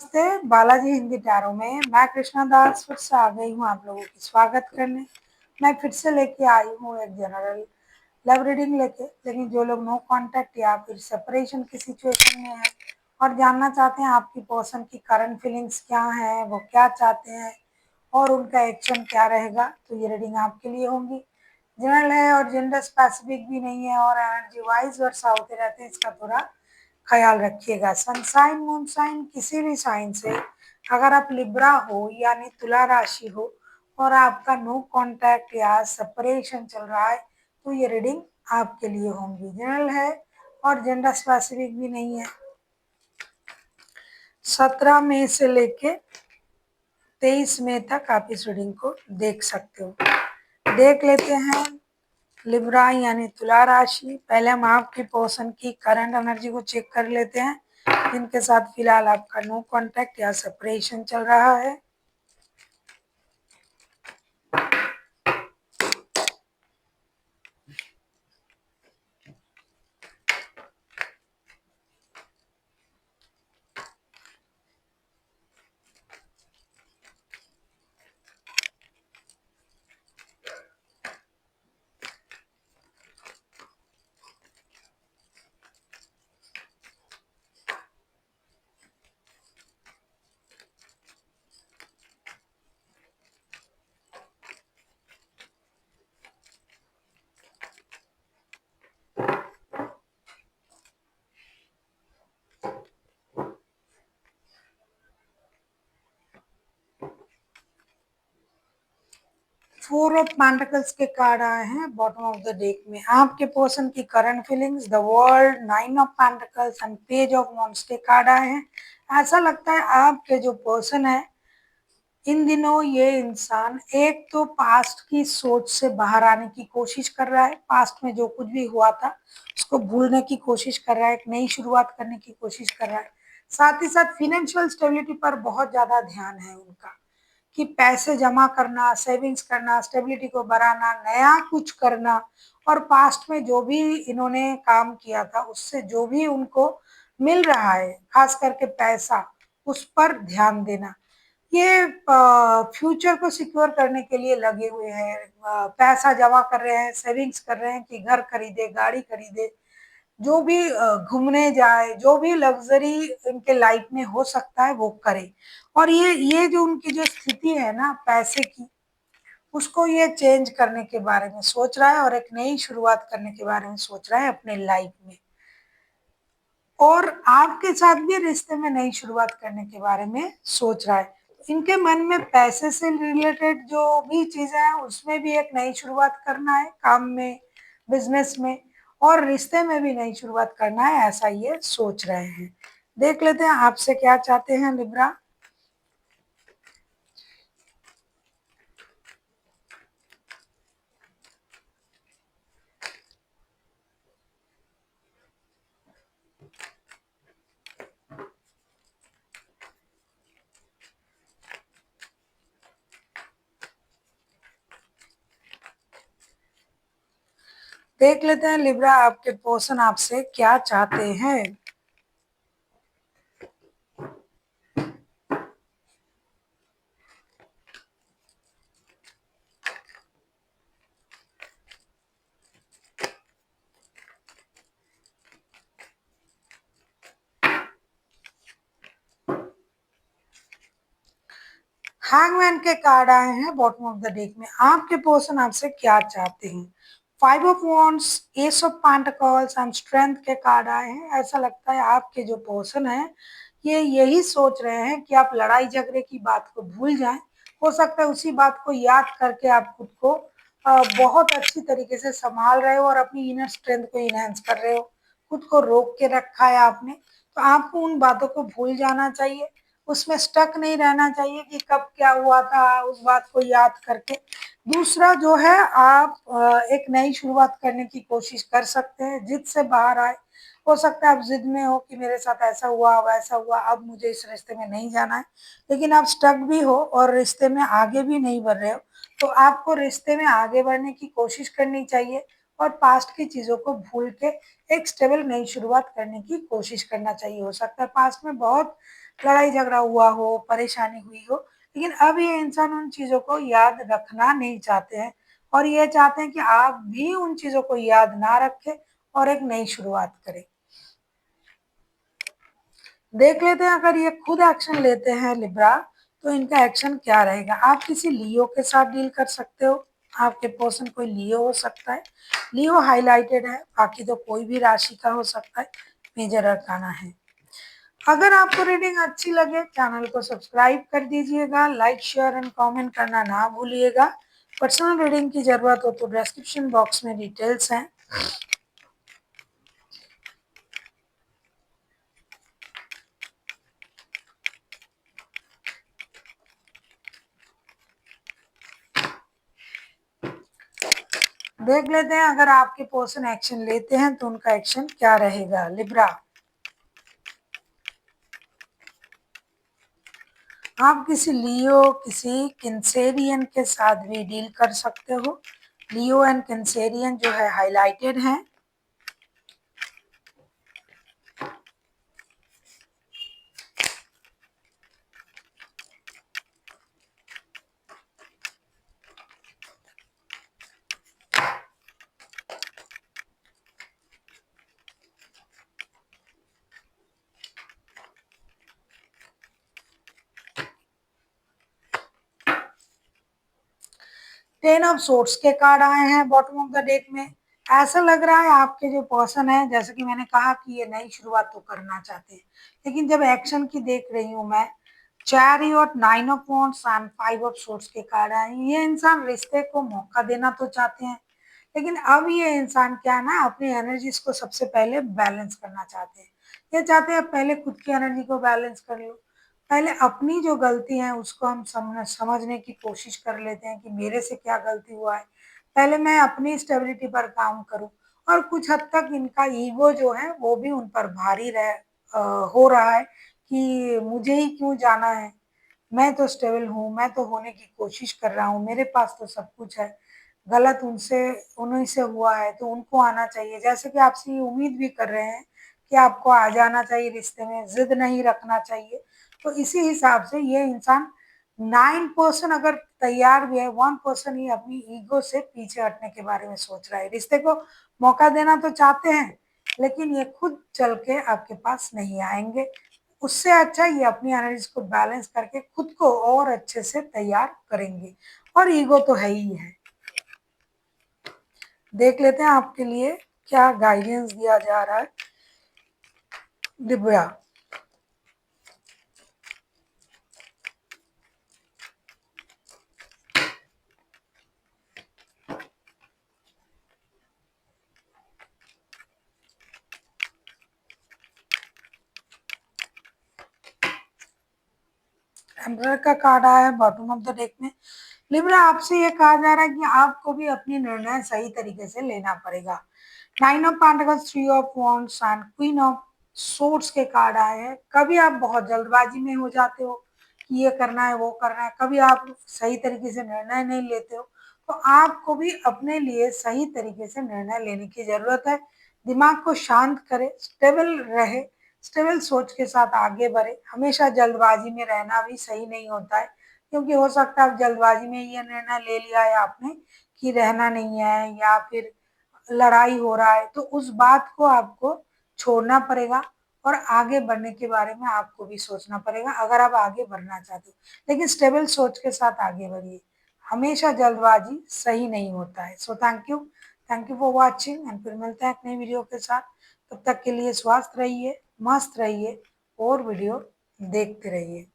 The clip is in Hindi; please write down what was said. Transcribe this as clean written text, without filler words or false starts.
नमस्ते, बालाजी हिंदी टैरो में मैं कृष्णा दास फिर से आ गई हूँ आप लोगों की स्वागत करने। मैं फिर से लेके आई हूँ एक जनरल लव रीडिंग लेके, लेकिन जो लोग नो कांटेक्ट या फिर सेपरेशन की सिचुएशन में है और जानना चाहते हैं आपकी पर्सन की करंट फीलिंग्स क्या है, वो क्या चाहते हैं और उनका एक्शन क्या रहेगा, तो ये रीडिंग आपके लिए होंगी। जनरल है और जेंडर स्पेसिफिक भी नहीं है और एनर्जी वाइज वर्षा होते रहते हैं, इसका थोड़ा ख्याल रखिएगा। सनसाइन मूनसाइन किसी भी साइन से अगर आप लिब्रा हो यानी तुला राशि हो और आपका नो कांटेक्ट या सेपरेशन चल रहा है, तो ये रीडिंग आपके लिए होंगी। जनरल है और जेंडर स्पेसिफिक भी नहीं है। 17 मई से लेके 23 मई तक आप इस रीडिंग को देख सकते हो। देख लेते हैं लिब्रा यानी तुला राशि। पहले हम आपकी पर्सन की करंट एनर्जी को चेक कर लेते हैं, जिनके साथ फिलहाल आपका नो कांटेक्ट या सेपरेशन चल रहा है। फोर ऑफ पेंटिकल्स के कार्ड आए हैं बॉटम ऑफ द डेक में। आपके पर्सन की current feelings, the world, 9 of pentacles and page of wands के कार्ड आए हैं। ऐसा लगता है आपके जो पर्सन है इन दिनों ये इंसान एक तो पास्ट की सोच से बाहर आने की कोशिश कर रहा है, पास्ट में जो कुछ भी हुआ था उसको भूलने की कोशिश कर रहा है, एक नई शुरुआत करने की कोशिश कर रहा है। साथ ही साथ फिनेंशियल स्टेबिलिटी पर बहुत ज्यादा ध्यान है उनका कि पैसे जमा करना, सेविंग्स करना, स्टेबिलिटी को बढ़ाना, नया कुछ करना और पास्ट में जो भी इन्होंने काम किया था उससे जो भी उनको मिल रहा है, खास करके पैसा, उस पर ध्यान देना। ये फ्यूचर को सिक्योर करने के लिए लगे हुए हैं, पैसा जमा कर रहे हैं, सेविंग्स कर रहे हैं कि घर खरीदे, गाड़ी खरीदे, जो भी घूमने जाए, जो भी लग्जरी इनके लाइफ में हो सकता है वो करे। और ये जो उनकी जो स्थिति है ना पैसे की, उसको ये चेंज करने के बारे में सोच रहा है और एक नई शुरुआत करने के बारे में सोच रहा है अपने लाइफ में। और आपके साथ भी रिश्ते में नई शुरुआत करने के बारे में सोच रहा है। इनके मन में पैसे से रिलेटेड जो भी चीजें हैं उसमें भी एक नई शुरुआत करना है, काम में, बिजनेस में और रिश्ते में भी नई शुरुआत करना है, ऐसा ये सोच रहे हैं। देख लेते हैं आपसे क्या चाहते हैं लिब्रा। देख लेते हैं लिब्रा आपके पर्सन आपसे क्या चाहते हैं। हैंगमैन के कार्ड आए हैं बॉटम ऑफ द डेक में। आपके पर्सन आपसे क्या चाहते हैं। 5 of wands, S of pentacles and strength के कार्ड आए हैं। ऐसा लगता है आपके जो पर्सन है ये यही सोच रहे हैं कि आप लड़ाई झगड़े की बात को भूल जाएं। हो सकता है उसी बात को याद करके आप खुद को बहुत अच्छी तरीके से संभाल रहे हो और अपनी इनर स्ट्रेंथ को इनहेंस कर रहे हो। खुद को रोक के रखा है आपने, तो आपको उन बातों को भूल जाना चाहिए, उसमें स्टक नहीं रहना चाहिए कि कब क्या हुआ था, उस बात को याद करके। दूसरा जो है आप एक नई शुरुआत करने की कोशिश कर सकते हैं, जिद से बाहर आए। हो सकता है आप जिद में हो कि मेरे साथ ऐसा हुआ वैसा हुआ, अब मुझे इस रिश्ते में नहीं जाना है, लेकिन आप स्टक भी हो और रिश्ते में आगे भी नहीं बढ़ रहे हो, तो आपको रिश्ते में आगे बढ़ने की कोशिश करनी चाहिए और पास्ट की चीजों को भूल के एक स्टेबल नई शुरुआत करने की कोशिश करना चाहिए। हो सकता है पास्ट में बहुत लड़ाई झगड़ा हुआ हो, परेशानी हुई हो, लेकिन अब ये इंसान उन चीज़ों को याद रखना नहीं चाहते हैं और ये चाहते हैं कि आप भी उन चीज़ों को याद ना रखें और एक नई शुरुआत करें। देख लेते हैं अगर ये खुद एक्शन लेते हैं लिब्रा, तो इनका एक्शन क्या रहेगा। आप किसी लियो के साथ डील कर सकते हो, आपके पर्सन कोई लियो हो सकता है। लियो हाइलाइटेड है, बाकी तो कोई भी राशि का हो सकता है, मेजर अरकाना है। अगर आपको रीडिंग अच्छी लगे चैनल को सब्सक्राइब कर दीजिएगा, लाइक शेयर एंड कमेंट करना ना भूलिएगा। पर्सनल रीडिंग की जरूरत हो तो डिस्क्रिप्शन बॉक्स में डिटेल्स हैं। देख लेते हैं अगर आपके पर्सन एक्शन लेते हैं तो उनका एक्शन क्या रहेगा। लिब्रा, आप किसी लियो, किसी कैंसेरियन के साथ भी डील कर सकते हो। लियो एंड कैंसेरियन जो है हाइलाइटेड हैं। 10 ऑफ सोर्ट्स के कार्ड आए हैं बॉटम ऑफ द डेक में। ऐसा लग रहा है आपके जो पर्सन है, जैसे कि मैंने कहा कि ये नई शुरुआत तो करना चाहते हैं, लेकिन जब एक्शन की देख रही हूँ मैं, chariot, 9 of wands and 5 of sorts के कार्ड आए हैं। ये इंसान रिश्ते को मौका देना तो चाहते हैं, लेकिन अब ये इंसान क्या है ना, अपनी एनर्जीज को सबसे पहले बैलेंस करना चाहते हैं। ये चाहते हैं पहले खुद की एनर्जी को बैलेंस कर लो, पहले अपनी जो गलती है उसको हम समझने की कोशिश कर लेते हैं कि मेरे से क्या गलती हुआ है, पहले मैं अपनी स्टेबिलिटी पर काम करूं। और कुछ हद तक इनका ईगो जो है वो भी उन पर भारी हो रहा है कि मुझे ही क्यों जाना है, मैं तो स्टेबल हूँ, मैं तो होने की कोशिश कर रहा हूँ, मेरे पास तो सब कुछ है। गलत उनसे उन्हीं से हुआ है तो उनको आना चाहिए, जैसे कि आपसे ये उम्मीद भी कर रहे हैं कि आपको आ जाना चाहिए रिश्ते में, जिद नहीं रखना चाहिए। तो इसी हिसाब से ये इंसान 9% अगर तैयार भी है, 1% ही अपनी ईगो से पीछे हटने के बारे में सोच रहा है। रिश्ते को मौका देना तो चाहते हैं, लेकिन ये खुद चल के आपके पास नहीं आएंगे। उससे अच्छा ये अपनी एनर्जी को बैलेंस करके खुद को और अच्छे से तैयार करेंगे। और ईगो तो है ही है। देख लेते हैं आपके लिए क्या गाइडेंस दिया जा रहा है। दिव्या, एम्परर का कार्ड आया है बॉटम ऑफ द डेक में। लिब्रा, आपसे ये कहा जा रहा है कि आपको भी अपनी निर्णय सही तरीके से लेना पड़ेगा। 9 of pentacles, 3 of wands and queen of swords के कार्ड आए हैं। कभी आप बहुत जल्दबाजी में हो जाते हो कि ये करना है वो करना है, कभी आप सही तरीके से निर्णय नहीं लेते हो। तो आपको भी अपने लिए सही तरीके से निर्णय लेने की जरूरत है। दिमाग को शांत करें, स्टेबल रहे, स्टेबल सोच के साथ आगे बढ़े। हमेशा जल्दबाजी में रहना भी सही नहीं होता है, क्योंकि हो सकता है आप जल्दबाजी में ये निर्णय ले लिया है आपने कि रहना नहीं है या फिर लड़ाई हो रहा है, तो उस बात को आपको छोड़ना पड़ेगा और आगे बढ़ने के बारे में आपको भी सोचना पड़ेगा अगर आप आगे बढ़ना चाहते हो। लेकिन स्टेबल सोच के साथ आगे बढ़िए, हमेशा जल्दबाजी सही नहीं होता है। So thank you for watching and फिर मिलते हैं एक नई वीडियो के साथ। तब तक के लिए स्वस्थ रहिए, मस्त रहिए और वीडियो देखते रहिए।